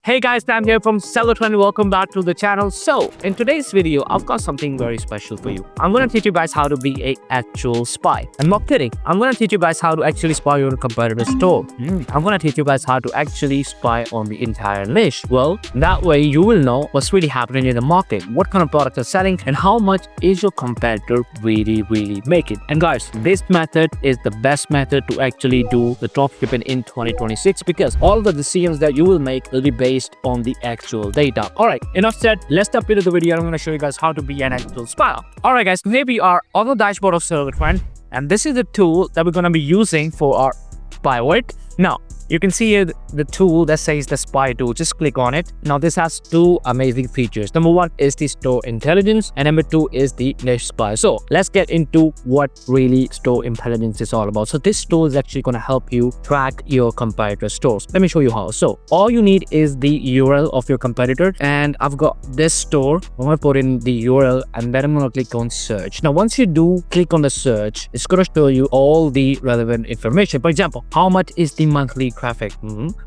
Hey guys, Sam here from SellShop. Welcome back to the channel. So in today's video, I've got something very special for you. I'm going to teach you guys how to be an actual spy. I'm not kidding. I'm going to teach you guys how to actually spy your competitor's store. I'm going to teach you guys how to actually spy on the entire niche. Well, that way you will know what's really happening in the market, what kind of products are selling, and how much is your competitor really making. And guys, this method is the best method to actually do the dropshipping in 2026 because all the decisions that you will make will be based on the actual data. Alright, enough said. Let's jump into the video. I'm going to show you guys how to be an actual spy. Alright guys, today we are on the dashboard of SellShop, and this is the tool that we're going to be using for our spy work. Now, you can see here the tool that says the spy tool. Just click on it. Now, this has two amazing features. Number one is the store intelligence, and number two is the niche spy. So let's get into what really store intelligence is all about. So this tool is actually going to help you track your competitor stores. Let me show you how. So all you need is the URL of your competitor, and I've got this store. I'm going to put in the URL, and then I'm going to click on search. Now, once you do click on the search, it's going to show you all the relevant information. For example, how much is the monthly traffic?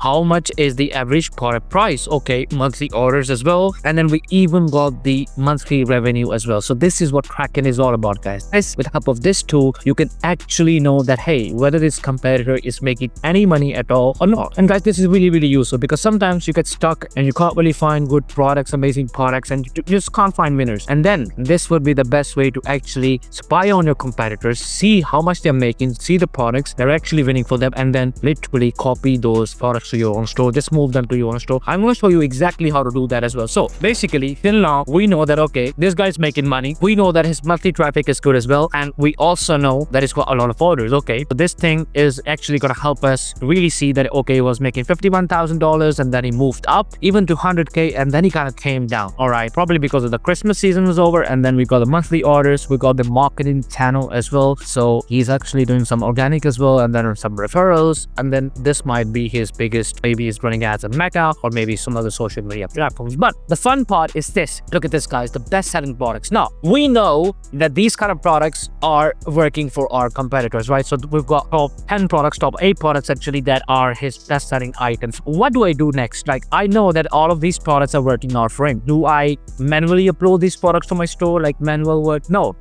How much is the average product price? Okay, monthly orders as well, and then we even got the monthly revenue as well. So this is what tracking is all about, guys. With the help of this tool, you can actually know that, hey, whether this competitor is making any money at all or not. And guys, this is really useful because sometimes you get stuck and you can't really find good products, amazing products, and you just can't find winners. And then this would be the best way to actually spy on your competitors, see how much they're making, see the products they're actually winning for them, and then literally copy those products to your own store. Just move them to your own store. I'm going to show you exactly how to do that as well. So basically, till now, we know that, okay, this guy's making money. We know that his monthly traffic is good as well. And we also know that he's got a lot of orders. Okay, so this thing is actually going to help us really see that, okay, he was making $51,000 and then he moved up even to 100K and then he kind of came down. All right, probably because of the Christmas season was over, and then we got the monthly orders. We got the marketing channel as well. So he's actually doing some organic as well, and then some referrals. And then this might be his biggest, maybe he's running ads on Meta or maybe some other social media platforms. But the fun part is this. Look at this, guys, the best selling products. Now, we know that these kind of products are working for our competitors, right? So we've got top 10 products, top 8 products actually that are his best selling items. What do I do next? Like, I know that all of these products are working out for him. Do I manually upload these products to my store, like manual work? No.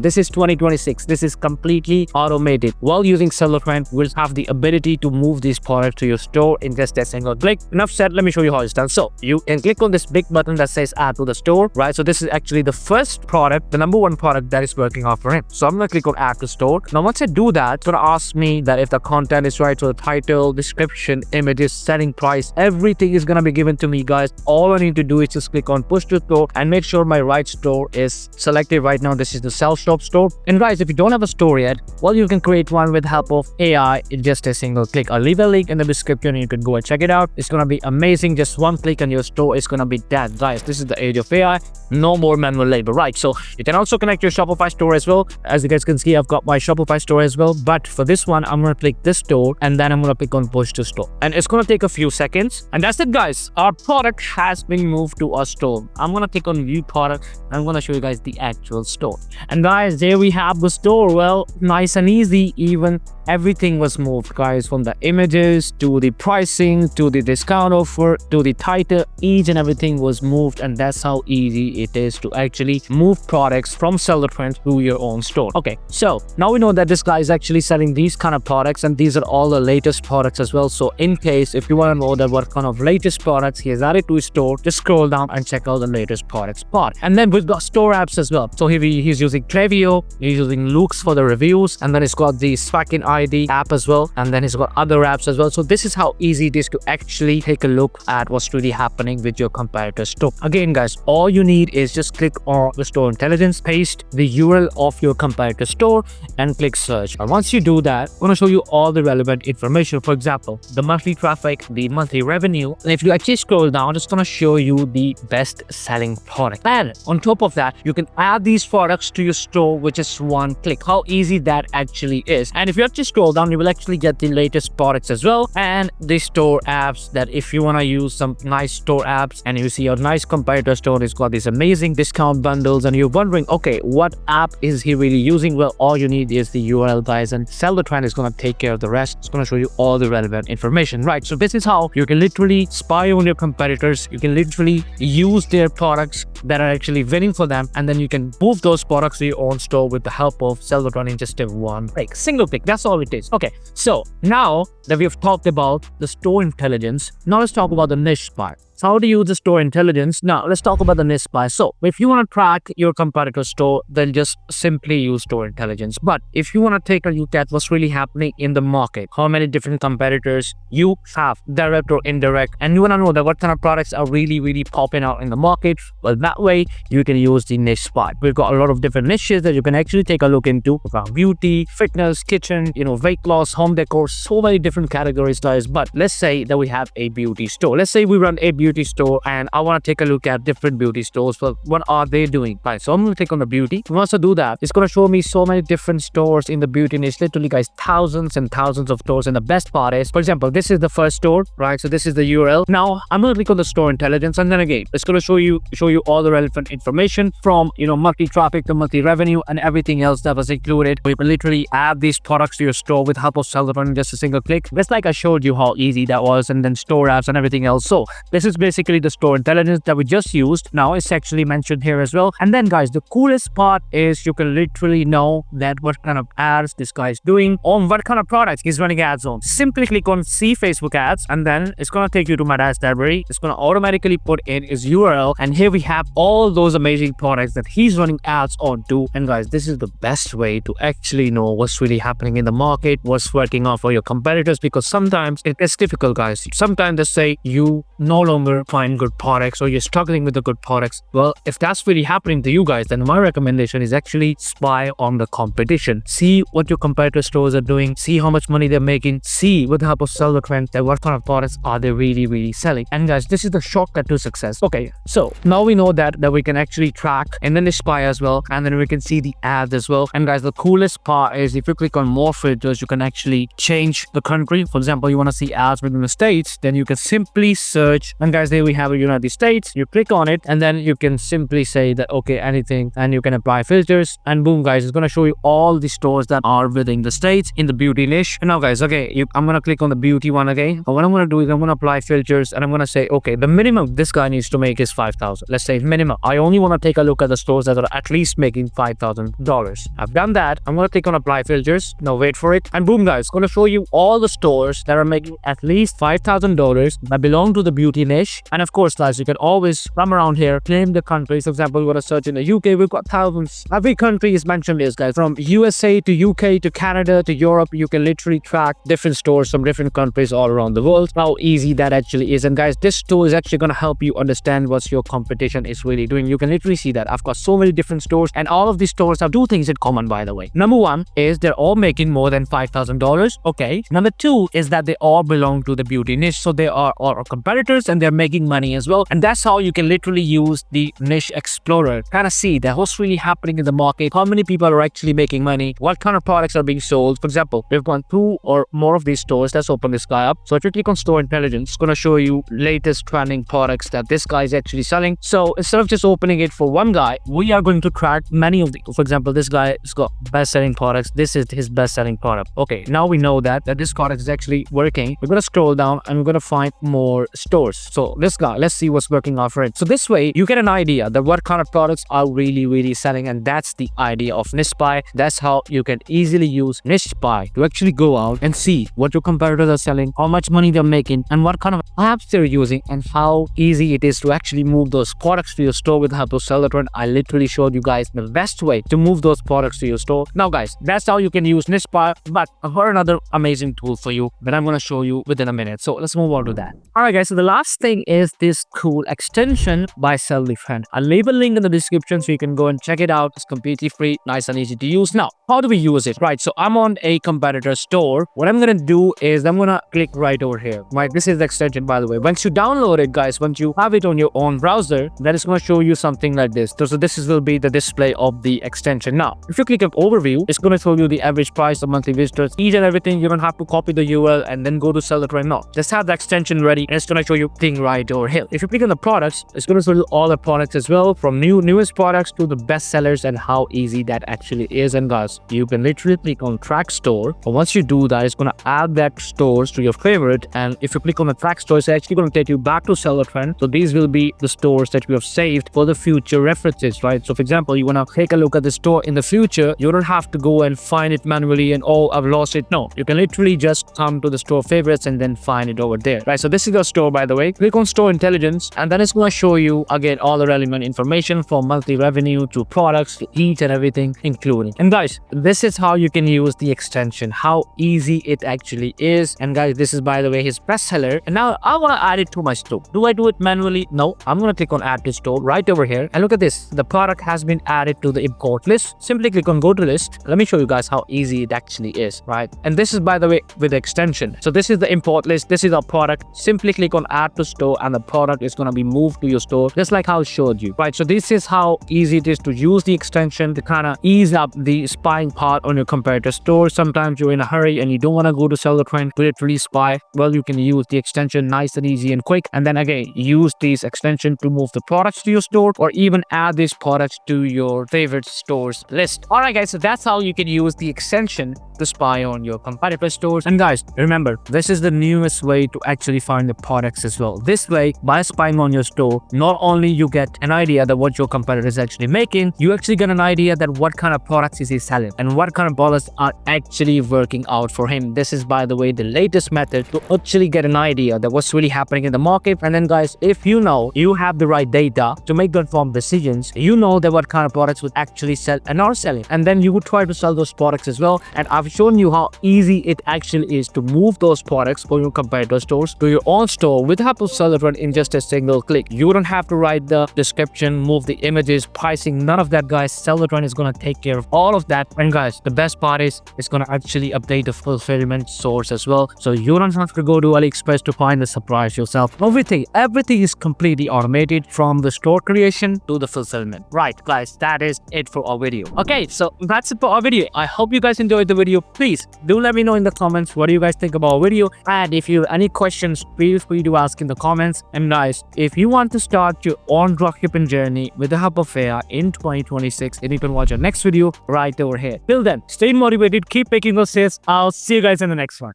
This is 2026. This is completely automated. While using SellShop, we'll have the ability to move these products to your store in just a single click. Enough said. Let me show you how it's done. So you can click on this big button that says add to the store, right? So this is actually the first product, the number one product that is working out for him. So I'm going to click on add to store. Now, once I do that, it's going to ask me that if the content is right. So the title, description, images, selling price, everything is going to be given to me, guys. All I need to do is just click on push to store and make sure my right store is selected. Right now, this is the SellShop store. And guys, if you don't have a store yet, well, you can create one with the help of AI in just a single click. I'll leave a link in the description. You can go and check it out. It's gonna be amazing. Just one click and your store is gonna be dead, guys. This is the age of AI. No more manual labor, right? So you can also connect your Shopify store as well. As you guys can see, I've got my Shopify store as well. But for this one, I'm gonna click this store and then I'm gonna click on push to store. And it's gonna take a few seconds. And that's it, guys. Our product has been moved to our store. I'm gonna click on view product. I'm gonna show you guys the actual store. And guys, there we have the store. Well, nice and easy. Even everything was moved, guys, from the images to the pricing to the discount offer to the title. Each and everything was moved, and that's how easy it is to actually move products from SellShop to your own store. Okay, so now we know that this guy is actually selling these kind of products, and these are all the latest products as well. So in case if you want to know that what kind of latest products he has added to his store, just scroll down and check out the latest products part. And then we've got store apps as well. So here he's using Klaviyo, he's using Looks for the reviews, and then he's got the Spacking ID app as well, and then he's got other apps as well. So this is how easy it is to actually take a look at what's really happening with your competitor store. Again, guys, all you need is just click on the store intelligence, paste the URL of your competitor store and click search. And once you do that, I'm going to show you all the relevant information. For example, the monthly traffic, the monthly revenue. And if you actually scroll down, it's going to show you the best selling product. And on top of that, you can add these products to your store with just one click. How easy that actually is. And if you're just you scroll down, you will actually get the latest products as well, and the store apps, that if you want to use some nice store apps and you see a nice competitor store, it's got these amazing discount bundles, and you're wondering, okay, what app is he really using? Well, all you need is the URL, guys, and Sell the Trend is going to take care of the rest. It's going to show you all the relevant information, right? So this is how you can literally spy on your competitors. You can literally use their products that are actually winning for them, and then you can move those products to your own store with the help of Sell the Trend in just one click. Single click, that's all it is. Okay, so now that we have talked about the store intelligence, now let's talk about the niche part. So how to use the store intelligence? Now let's talk about the niche buy. So if you want to track your competitor store, then just simply use store intelligence. But if you want to take a look at what's really happening in the market, how many different competitors you have, direct or indirect, and you want to know that what kind of products are really popping out in the market, well, that way you can use the niche spot. We've got a lot of different niches that you can actually take a look into, around beauty, fitness, kitchen, weight loss, home decor, so many different categories, guys. But let's say that we have a beauty store. Let's say we run a beauty store and I want to take a look at different beauty stores. Well, what are they doing? Right, so I'm going to click on the beauty. Once I do that, it's going to show me so many different stores in the beauty niche. Literally, guys, thousands and thousands of stores. And the best part is, for example, this is the first store, right? So this is the URL. Now I'm going to click on the store intelligence, and then again, it's going to show you all the relevant information from monthly traffic to monthly revenue and everything else that was included. We can literally add these products to your store with help of Sell the Trend in just a single click. Just like I showed you how easy that was, and then store apps and everything else. So this is basically the store intelligence that we just used. Now it's actually mentioned here as well. And then, guys, the coolest part is you can literally know that what kind of ads this guy is doing, on what kind of products he's running ads on. Simply click on see Facebook ads, and then it's going to take you to my ads library. It's going to automatically put in his URL, and here we have all those amazing products that he's running ads on too. And guys, this is the best way to actually know what's really happening in the market, what's working out for your competitors, because sometimes it gets difficult, guys. Sometimes they say you no longer find good products or you're struggling with the good products. Well, if that's really happening to you guys, then my recommendation is actually spy on the competition. See what your competitor stores are doing, see how much money they're making, see with the help of Sell the Trend that what kind of products are they really selling. And guys, this is the shortcut to success. Okay, so now we know that we can actually track and then spy as well, and then we can see the ads as well. And guys, the coolest part is if you click on more filters, you can actually change the country. For example, you want to see ads within the States, then you can simply search, and guys, there we have the United States. You click on it, and then you can simply say that okay, anything, and you can apply filters, and boom, guys, it's going to show you all the stores that are within the States in the beauty niche. And now, guys, okay, I'm going to click on the beauty one again. And what I'm going to do is I'm going to apply filters, and I'm going to say, okay, the minimum this guy needs to make is $5,000. Let's say minimum. I only want to take a look at the stores that are at least making $5,000. I've done that. I'm going to click on apply filters. Now wait for it, and boom, guys, it's going to show you all the stores that are making at least $5,000 that belong to the beauty niche. And of course, guys, you can always come around here, claim the countries. For example, we want to search in the UK. We've got thousands. Every country is mentioned here, guys. From USA to UK to Canada to Europe, you can literally track different stores from different countries all around the world. How easy that actually is. And guys, this tool is actually going to help you understand what your competition is really doing. You can literally see that I've got so many different stores, and all of these stores have two things in common, by the way. Number one is they're all making more than $5,000. Okay. Number two is that they all belong to the beauty niche. So they are all competitors and they're making money as well. And that's how you can literally use the niche explorer, kind of see that what's really happening in the market, how many people are actually making money, what kind of products are being sold. For example, we've got 2 or more of these stores. Let's open this guy up. So if you click on store intelligence, it's going to show you latest trending products that this guy is actually selling. So instead of just opening it for one guy, we are going to track many of the, for example, this guy has got best-selling products. This is his best-selling product. Okay, now we know that this product is actually working. We're going to scroll down and we're going to find more stores. So this guy, let's see what's working out for it. So this way you get an idea that what kind of products are really selling, and that's the idea of niche buy. That's how you can easily use niche buy to actually go out and see what your competitors are selling, how much money they're making, and what kind of apps they're using, and how easy it is to actually move those products to your store with the help of Sell the Trend. I literally showed you guys the best way to move those products to your store. Now, guys, that's how you can use niche buy. But I've got another amazing tool for you that I'm going to show you within a minute. So let's move on to that. All right, guys. So the last thing thing is this cool extension by SellShop. I'll leave a link in the description so you can go and check it out. It's completely free, nice and easy to use. Now, how do we use it? Right, so I'm on a competitor store. What I'm gonna do is I'm gonna click right over here. Right, this is the extension, by the way. Once you download it, guys, once you have it on your own browser, then it's gonna show you something like this. So this will be the display of the extension. Now, if you click on overview, it's gonna show you the average price of monthly visitors, each and everything. You don't have to copy the URL and then go to sell it right now. Just have the extension ready and it's gonna show you thing right over here. If you click on the products, it's gonna show you all the products as well, from newest products to the best sellers, and how easy that actually is. And guys, you can literally click on track store, but once you do that, it's gonna add that stores to your favorite. And if you click on the track store, it's actually gonna take you back to seller trend. So these will be the stores that we have saved for the future references, right? So for example, you wanna take a look at the store in the future, you don't have to go and find it manually and oh, I've lost it. No, you can literally just come to the store favorites and then find it over there, right? So this is your store, by the way. Click on store intelligence and then it's going to show you again all the relevant information from monthly revenue to products to each and everything including. And guys, this is how you can use the extension, how easy it actually is. And guys, this is, by the way, his bestseller. And now I want to add it to my store. Do I do it manually? No, I'm going to click on add to store right over here, and look at this, the product has been added to the import list. Simply click on go to list. Let me show you guys how easy it actually is, right? And this is, by the way, with the extension. So this is the import list, this is our product. Simply click on add to store and the product is going to be moved to your store, just like how I showed you, right? So this is how easy it is to use the extension to kind of ease up the spying part on your competitor store. Sometimes you're in a hurry and you don't want to go to sell the trend to literally spy. Well, you can use the extension nice and easy and quick, and then again use these extension to move the products to your store or even add these products to your favorite stores list. All right guys, so that's how you can use the extension to spy on your competitor stores. And guys, remember, this is the newest way to actually find the products as well. This way, by spying on your store, not only you get an idea that what your competitor is actually making, you actually get an idea that what kind of products is he selling and what kind of products are actually working out for him. This is, by the way, the latest method to actually get an idea that what's really happening in the market. And then guys, if you know you have the right data to make the informed decisions, you know that what kind of products would actually sell and are selling, and then you would try to sell those products as well. And I've shown you how easy it actually is to move those products from your competitor stores to your own store with the help of SellShop in just a single click. You don't have to write the description, move the images, pricing, none of that, guys. SellShop is going to take care of all of that. And guys, the best part is it's going to actually update the fulfillment source as well, so you don't have to go to AliExpress to find the supplies yourself. Everything is completely automated from the store creation to the fulfillment. Right guys, that is it for our video. Okay, so that's it for our video. I hope you guys enjoyed the video. Please do let me know in the comments what do you guys think about our video, and if you have any questions, feel free to ask in the comments. And guys, if you want to start your own dropshipping journey with the help of AI in 2026, then you can watch our next video right over here. Till then, stay motivated, keep making those sales. I'll see you guys in the next one.